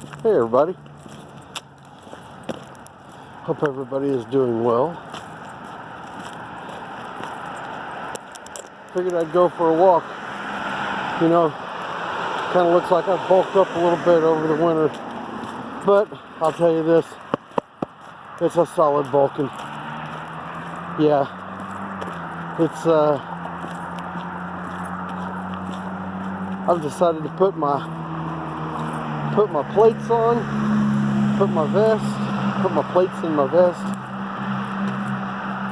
Hey everybody. Hope everybody is doing well. Figured I'd go for a walk. You know, kind of looks like I've bulked up a little bit over the winter. But I'll tell you this, it's a solid bulking. Yeah, it's I've decided to put my plates on, put my vest, put my plates in my vest,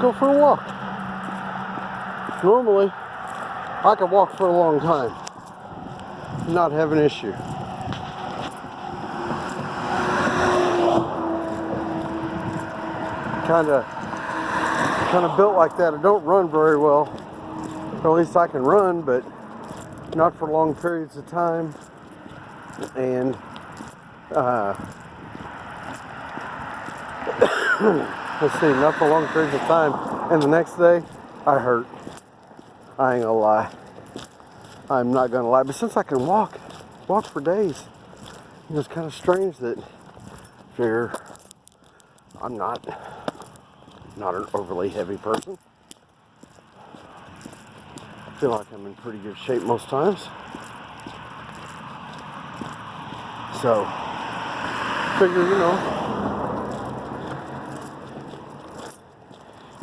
go for a walk. Normally, I could walk for a long time, not have an issue. Kind of built like that. I don't run very well, or at least I can run, but not for long periods of time. And let's see, not for long periods of time. And the next day, I hurt. I ain't gonna lie. I'm not gonna lie. But since I can walk for days, you know, it's kind of strange that I'm not an overly heavy person. I feel like I'm in pretty good shape most times. So, figure, you know,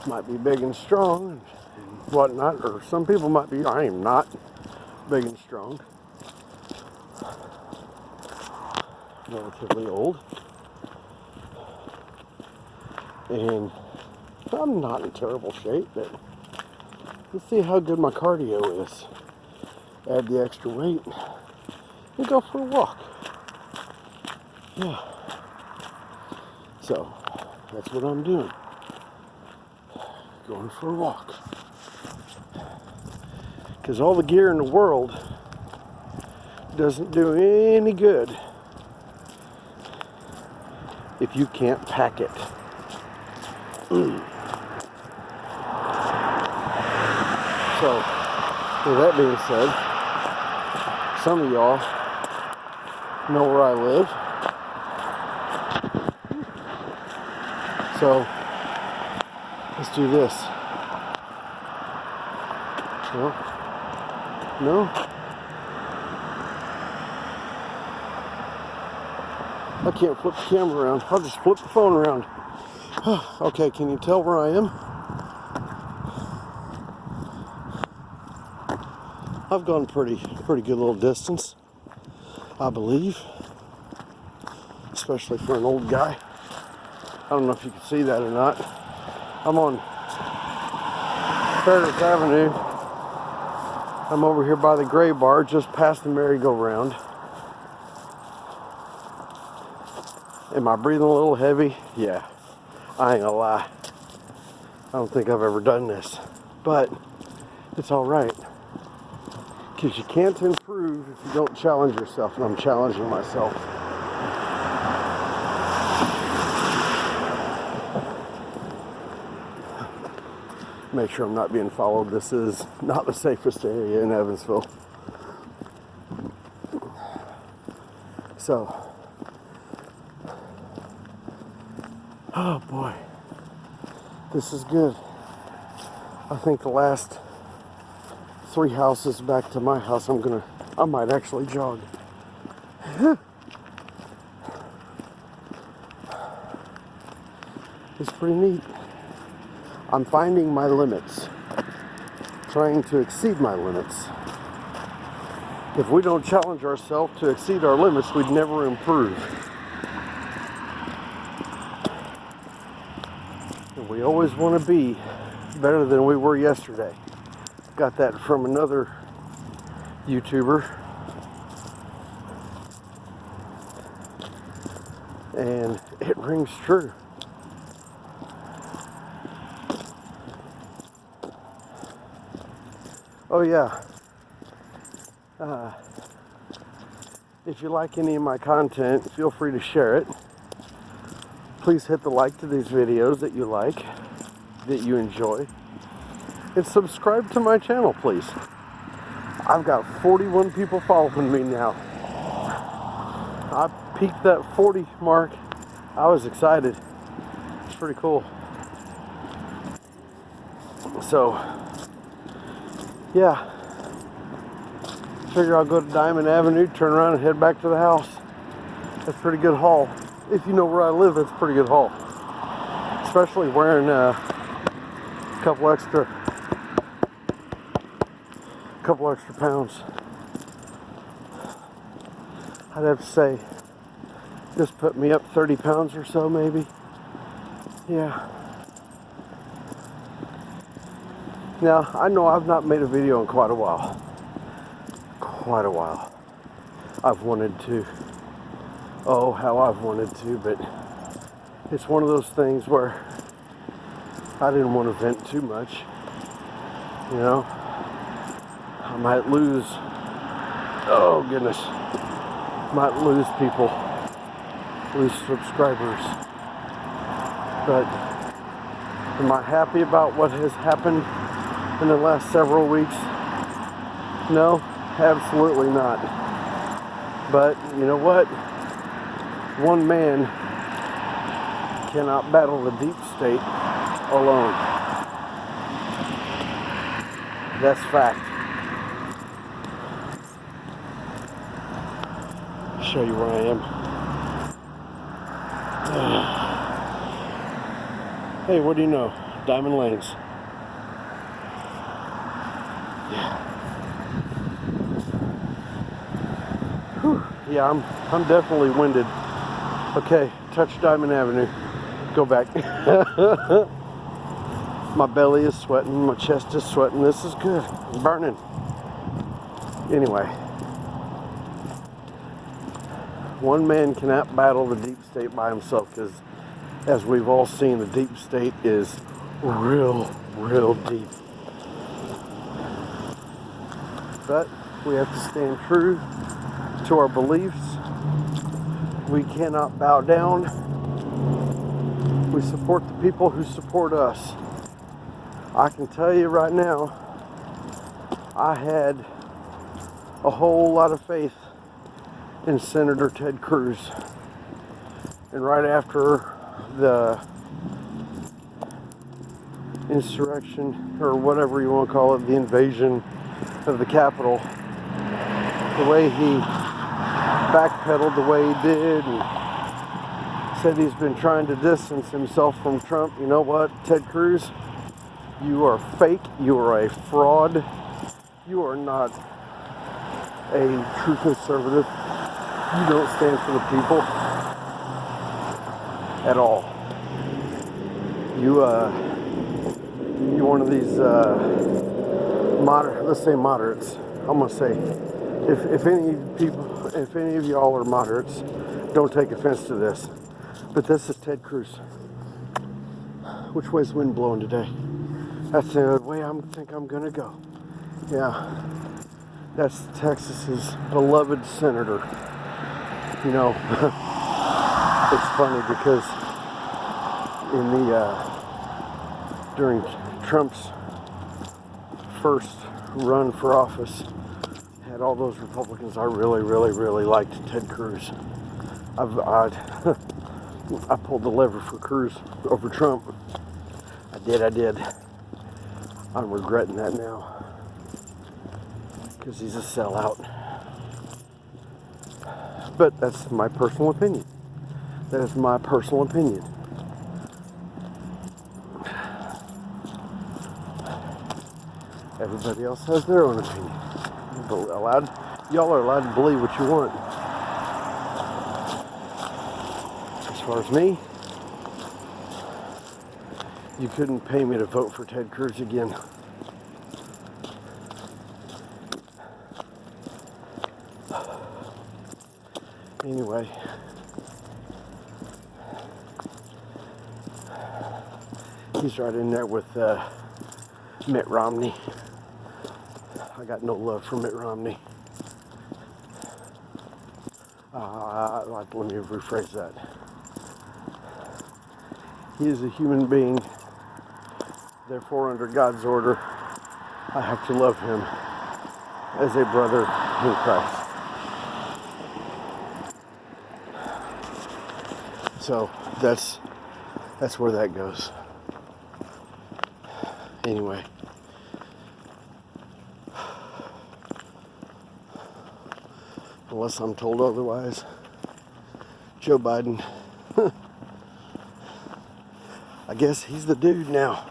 might be big and strong and whatnot, or some people might be. I am not big and strong. Relatively old. And I'm not in terrible shape, but let's see how good my cardio is. Add the extra weight and go for a walk. Yeah. So, that's what I'm doing. Going for a walk. Because all the gear in the world doesn't do any good if you can't pack it. So, with that being said, some of y'all know where I live. So, let's do this. No? I can't flip the camera around. I'll just flip the phone around. Okay, can you tell where I am? I've gone pretty good little distance, I believe. Especially for an old guy. I don't know if you can see that or not. I'm on Ferris Avenue. I'm over here by the Gray Bar, just past the merry-go-round. Am I breathing a little heavy? Yeah, I ain't gonna lie. I don't think I've ever done this, but it's all right. Because you can't improve if you don't challenge yourself, and I'm challenging myself. Make sure I'm not being followed. This is not the safest area in Evansville. So, oh boy, this is good. I think the last 3 houses back to my house, I might actually jog. It's pretty neat. I'm finding my limits, trying to exceed my limits. If we don't challenge ourselves to exceed our limits, we'd never improve. And we always want to be better than we were yesterday. Got that from another YouTuber. And it rings true. Oh yeah, if you like any of my content, feel free to share it. Please hit the like to these videos that you like, that you enjoy. And subscribe to my channel, please. I've got 41 people following me now. I peaked that 40 mark. I was excited. It's pretty cool. So, yeah. Figure I'll go to Diamond Avenue, turn around and head back to the house. That's a pretty good haul. If you know where I live, that's a pretty good haul. Especially wearing a couple extra pounds. I'd have to say this put me up 30 pounds or so, maybe. Yeah. Now, I know I've not made a video in quite a while. I've wanted to. Oh, how I've wanted to, but it's one of those things where I didn't want to vent too much. You know? I might lose, oh goodness, might lose people, lose subscribers. But am I happy about what has happened in the last several weeks? No, absolutely not. But you know what? One man cannot battle the deep state alone. That's fact. I'll show you where I am. Hey, what do you know? Diamond Lanes. Whew. Yeah, I'm definitely winded. Okay, touch Diamond Avenue. Go back. My belly is sweating, my chest is sweating. This is good. It's burning. Anyway, one man cannot battle the deep state by himself, because as we've all seen, the deep state is real deep. But we have to stand true to our beliefs. We cannot bow down. We support the people who support us. I can tell you right now, I had a whole lot of faith in Senator Ted Cruz. And right after the insurrection, or whatever you want to call it, the invasion of the Capitol, the way he backpedaled the way he did and said he's been trying to distance himself from Trump. You know what, Ted Cruz? You are fake. You are a fraud. You are not a true conservative. You don't stand for the people at all. You're one of these let's say moderates. I'm gonna say, if any of y'all are moderates, don't take offense to this. But this is Ted Cruz. Which way's wind blowing today? That's the way I think I'm gonna go. Yeah, that's Texas's beloved senator. You know, it's funny because during Trump's first run for office, had all those Republicans. I really liked Ted Cruz. I pulled the lever for Cruz over Trump. I did. I'm regretting that now, because he's a sellout. But that's my personal opinion. That is my personal opinion. Everybody else has their own opinion. Y'all are allowed to believe what you want. As far as me, you couldn't pay me to vote for Ted Cruz again. Anyway, he's right in there with Mitt Romney. I got no love for Mitt Romney. Let me rephrase that. He is a human being. Therefore, under God's order, I have to love him as a brother in Christ. So that's where that goes. Anyway. Unless I'm told otherwise. Joe Biden. I guess he's the dude now.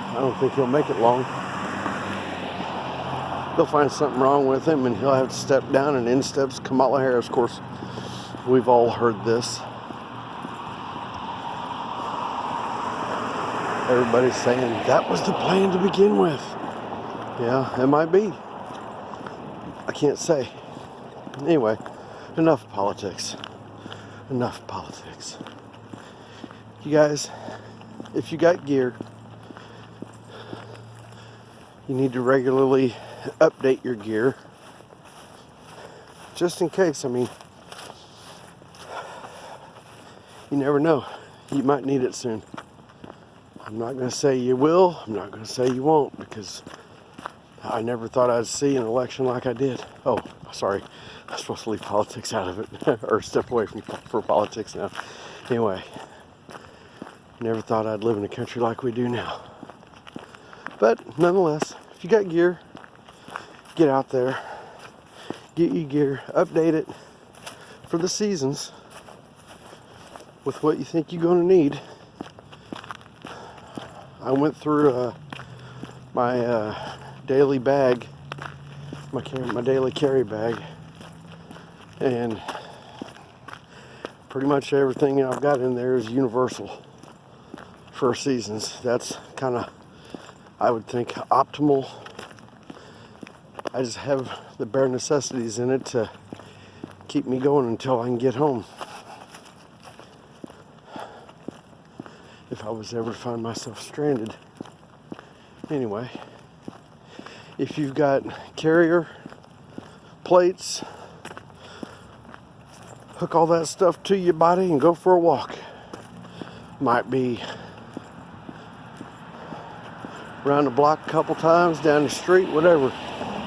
I don't think he'll make it long. They'll find something wrong with him and he'll have to step down, and in steps Kamala Harris. Of course, we've all heard this. Everybody's saying that was the plan to begin with. Yeah, it might be. I can't say. Anyway, enough politics. Enough politics. You guys, if you got gear, you need to regularly update your gear. Just in case, I mean, you never know. You might need it soon. I'm not going to say you will. I'm not going to say you won't, because I never thought I'd see an election like I did. Oh, sorry. I'm supposed to leave politics out of it, or step away for politics now. Anyway, never thought I'd live in a country like we do now. But nonetheless, if you got gear, get out there, get your gear, update it for the seasons with what you think you're going to need. I went through my daily bag, my daily carry bag, and pretty much everything I've got in there is universal for seasons. That's kind of, I would think, optimal. I just have the bare necessities in it to keep me going until I can get home. If I was ever to find myself stranded. Anyway, if you've got carrier plates, hook all that stuff to your body and go for a walk. Might be around the block a couple times, down the street, whatever.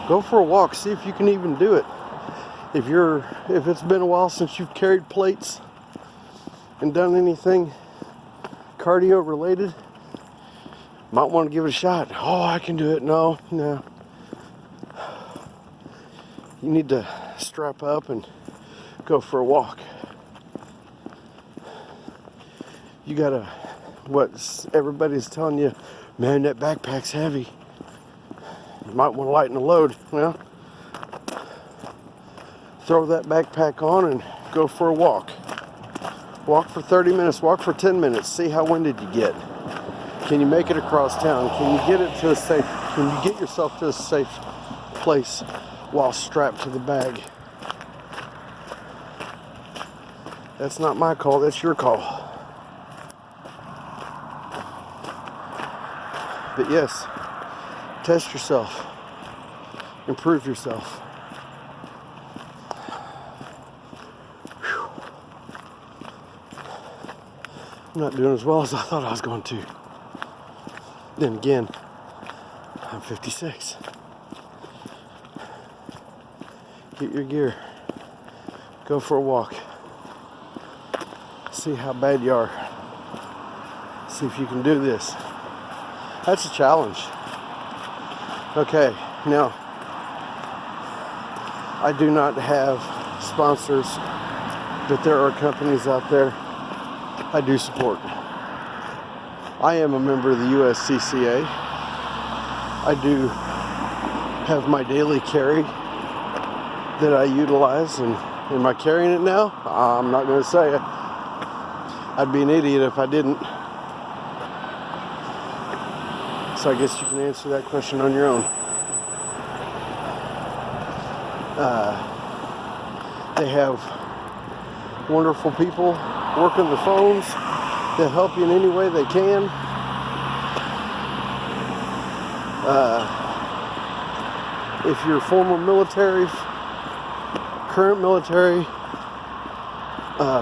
Go for a walk, see if you can even do it. If it's been a while since you've carried plates and done anything cardio related, might want to give it a shot. Oh, I can do it. No. You need to strap up and go for a walk. You gotta, what everybody's telling you, man, that backpack's heavy. You might want to lighten the load. Well, throw that backpack on and go for a walk. Walk for 30 minutes, walk for 10 minutes, see how winded you get. Can you make it across town? Can you get yourself to a safe place while strapped to the bag? That's not my call, that's your call. But yes, test yourself, improve yourself. I'm not doing as well as I thought I was going to. Then again, I'm 56. Get your gear. Go for a walk. See how bad you are. See if you can do this. That's a challenge. Okay, now, I do not have sponsors, but there are companies out there I do support. I am a member of the USCCA. I do have my daily carry that I utilize, and am I carrying it now? I'm not going to say it. I'd be an idiot if I didn't. So I guess you can answer that question on your own. They have wonderful people working the phones. They'll help you in any way they can. If you're former military, current military,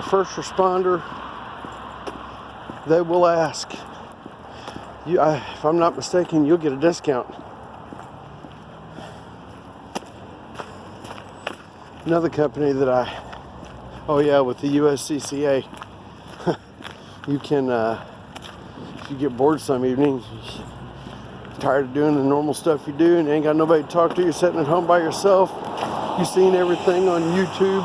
first responder, they will ask. If I'm not mistaken, you'll get a discount. Another company that with the USCCA, you can, if you get bored some evening, tired of doing the normal stuff you do and you ain't got nobody to talk to, you're sitting at home by yourself, you've seen everything on YouTube,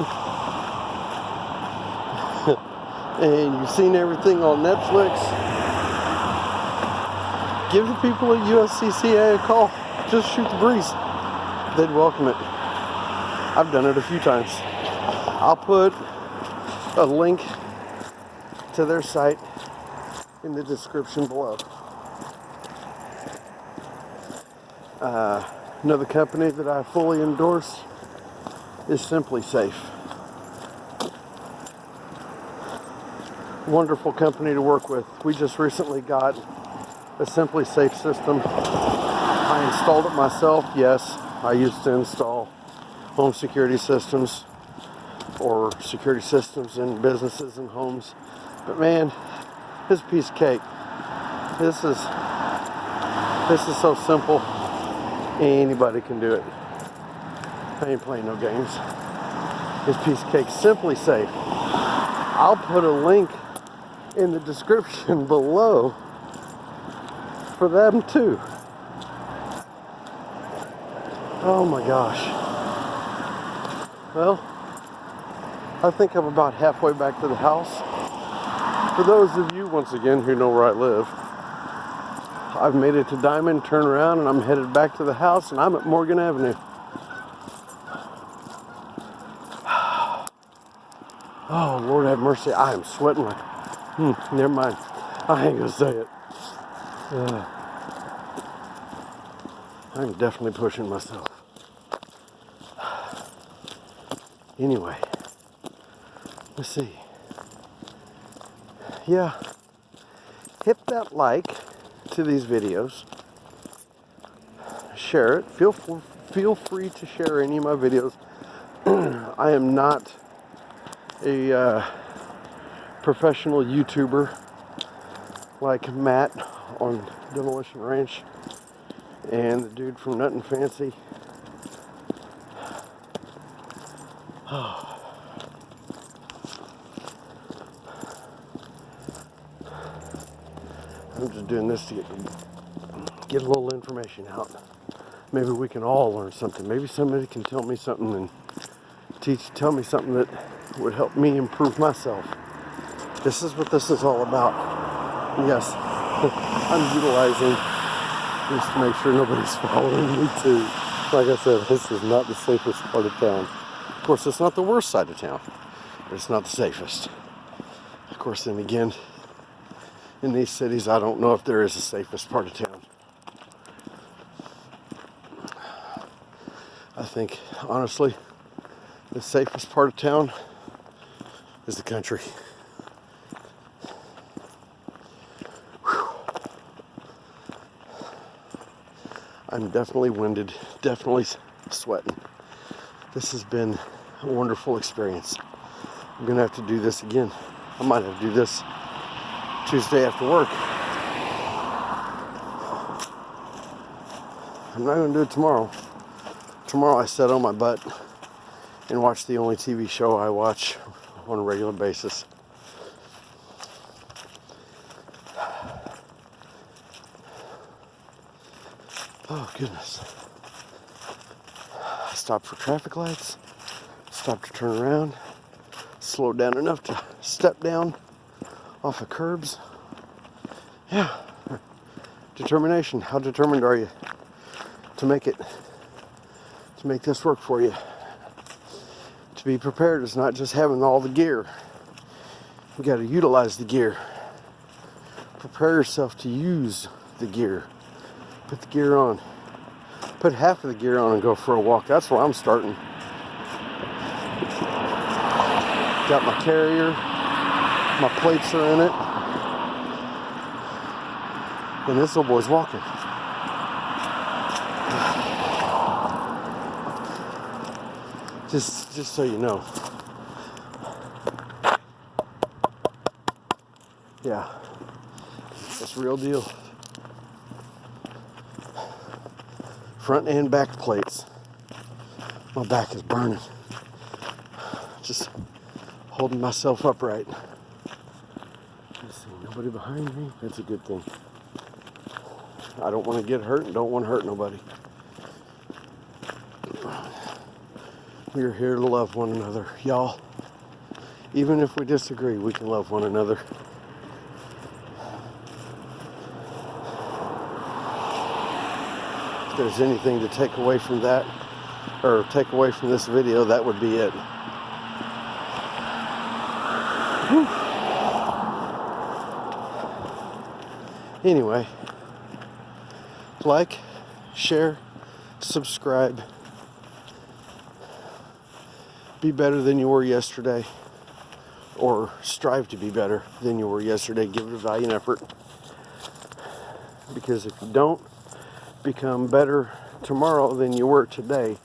and you've seen everything on Netflix, give the people at USCCA a call. Just shoot the breeze. They'd welcome it. I've done it a few times. I'll put a link to their site in the description below. Another company that I fully endorse is SimpliSafe. Wonderful company to work with. We just recently got a SimpliSafe system. I installed it myself. Yes, I used to install home security systems or security systems in businesses and homes. But man, this is a piece of cake. This is so simple. Anybody can do it. I ain't playing no games. This piece of cake, SimpliSafe. I'll put a link in the description below for them too. Oh my gosh. Well, I think I'm about halfway back to the house. For those of you, once again, who know where I live, I've made it to Diamond, turn around, and I'm headed back to the house, and I'm at Morgan Avenue. Oh, Lord have mercy. I am sweating like... never mind. I ain't gonna say it. I'm definitely pushing myself. Anyway, let's see. Yeah, hit that like to these videos. Share it. Feel free to share any of my videos. I am not a professional YouTuber like Matt on Demolition Ranch and the dude from Nothing Fancy. I'm just doing this to get a little information out. Maybe we can all learn something. Maybe somebody can tell me something and tell me something that would help me improve myself. This is what this is all about. Yes, I'm utilizing this to make sure nobody's following me too. Like I said, this is not the safest part of town. Of course, it's not the worst side of town, but it's not the safest. Of course, then again, in these cities, I don't know if there is a safest part of town. I think, honestly, the safest part of town is the country. Whew. I'm definitely winded, definitely sweating. This has been a wonderful experience. I'm going to have to do this again. I might have to do this Tuesday after work. I'm not going to do it tomorrow. Tomorrow I sit on my butt and watch the only TV show I watch on a regular basis. Oh goodness. I stopped for traffic lights, stopped to turn around, slowed down enough to step down off of curbs. Yeah. Determination. How determined are you to make this work for you? To be prepared is not just having all the gear. You got to utilize the gear. Prepare yourself to use the gear. Put the gear on. Put half of the gear on and go for a walk. That's where I'm starting. Got my carrier. My plates are in it. And this little boy's walking. Just so you know. Yeah. That's real deal. Front and back plates. My back is burning. just holding myself upright. Let's see, nobody behind me. That's a good thing. I don't want to get hurt and don't want to hurt nobody. We're here to love one another, y'all. Even if we disagree, we can love one another. If there's anything to take away from that, or take away from this video, that would be it. Whew. Anyway, like, share, subscribe. Be better than you were yesterday, or strive to be better than you were yesterday. Give it a valiant effort, because if you don't become better tomorrow than you were today,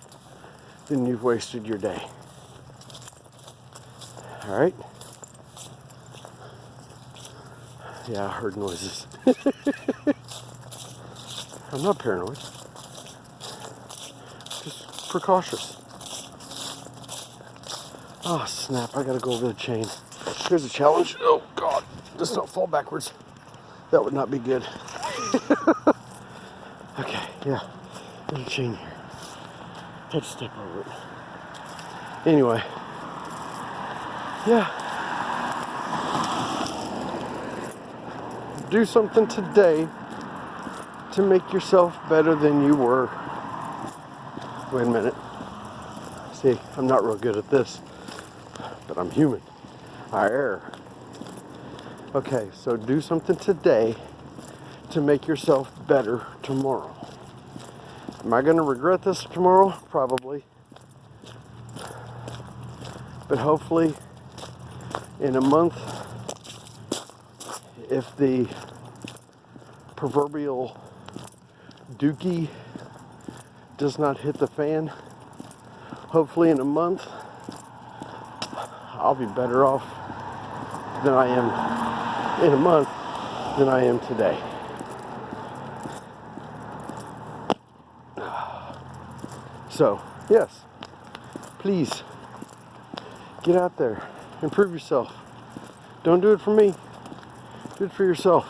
then you've wasted your day. All right? Yeah, I heard noises. I'm not paranoid, just precautious. Oh, snap. I gotta go over the chain. Here's a challenge. Oh, God. Just don't fall backwards. That would not be good. Okay, yeah. There's a chain here. Had to step over it. Anyway. Yeah. Do something today to make yourself better than you were. Wait a minute. See, I'm not real good at this. But I'm human. I err. Okay, so do something today to make yourself better tomorrow. Am I going to regret this tomorrow? Probably. But hopefully, in a month, if the proverbial dookie does not hit the fan, hopefully in a month, I'll be better off than I am in a month than I am today. So, yes, please get out there, improve yourself. Don't do it for me, do it for yourself.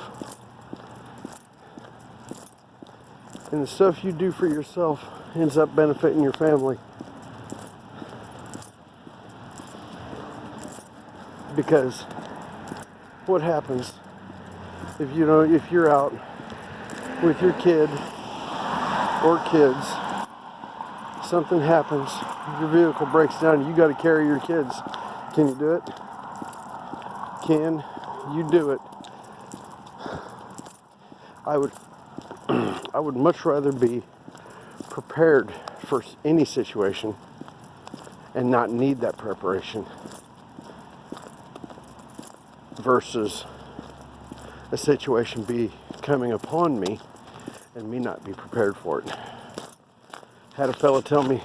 And the stuff you do for yourself ends up benefiting your family. Because what happens if you're out with your kid or kids, something happens, your vehicle breaks down, you got to carry your kids. Can you do it? Can you do it? I would much rather be prepared for any situation and not need that preparation versus a situation be coming upon me and me not be prepared for it. Had a fella tell me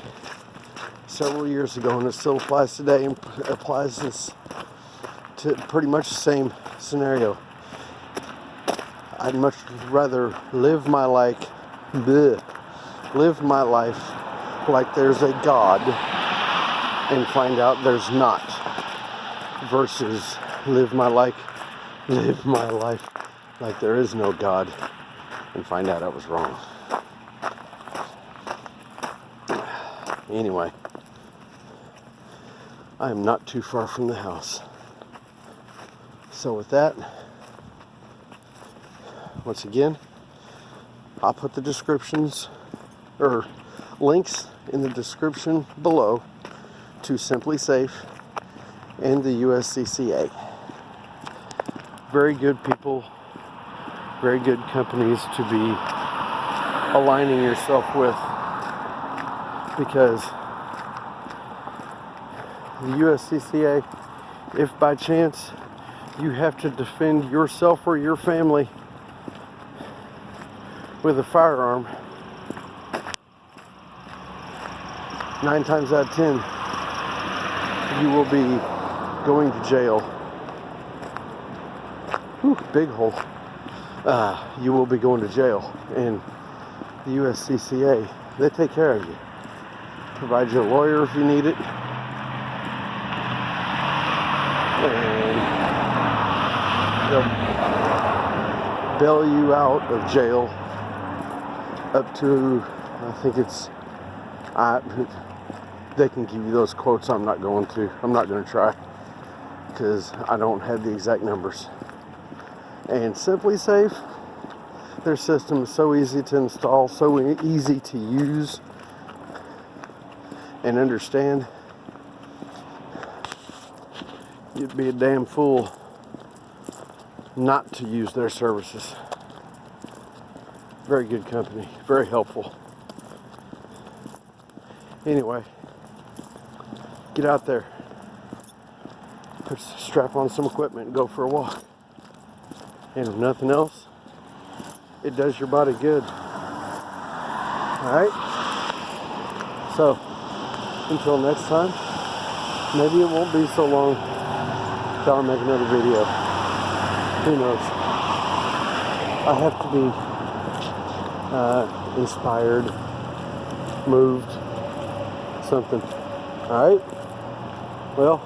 several years ago, and it still applies today and applies this to pretty much the same scenario. I'd much rather live my life like there's a God and find out there's not, versus live my life like there is no God and find out I was wrong. Anyway, I am not too far from the house. So with that, once again, I'll put the descriptions or links in the description below to SimpliSafe and the USCCA. Very good people, very good companies to be aligning yourself with, because the USCCA, if by chance you have to defend yourself or your family with a firearm, 9 times out of 10, you will be going to jail. Whew, big hole. You will be going to jail. And the USCCA, they take care of you. Provide you a lawyer if you need it. and they'll bail you out of jail up to, I think it's, they can give you those quotes. I'm not going to try, because I don't have the exact numbers. And SimpliSafe, their system is so easy to install, so easy to use and understand. You'd be a damn fool not to use their services. Very good company, very helpful. Anyway, get out there, strap on some equipment and go for a walk. And if nothing else, it does your body good. Alright? So, until next time, maybe it won't be so long till I make another video. Who knows? I have to be inspired, moved, something. Alright? Well,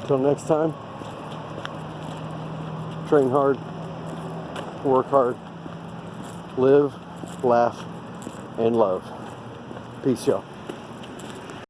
until next time, train hard, work hard, live, laugh, and love. Peace, y'all.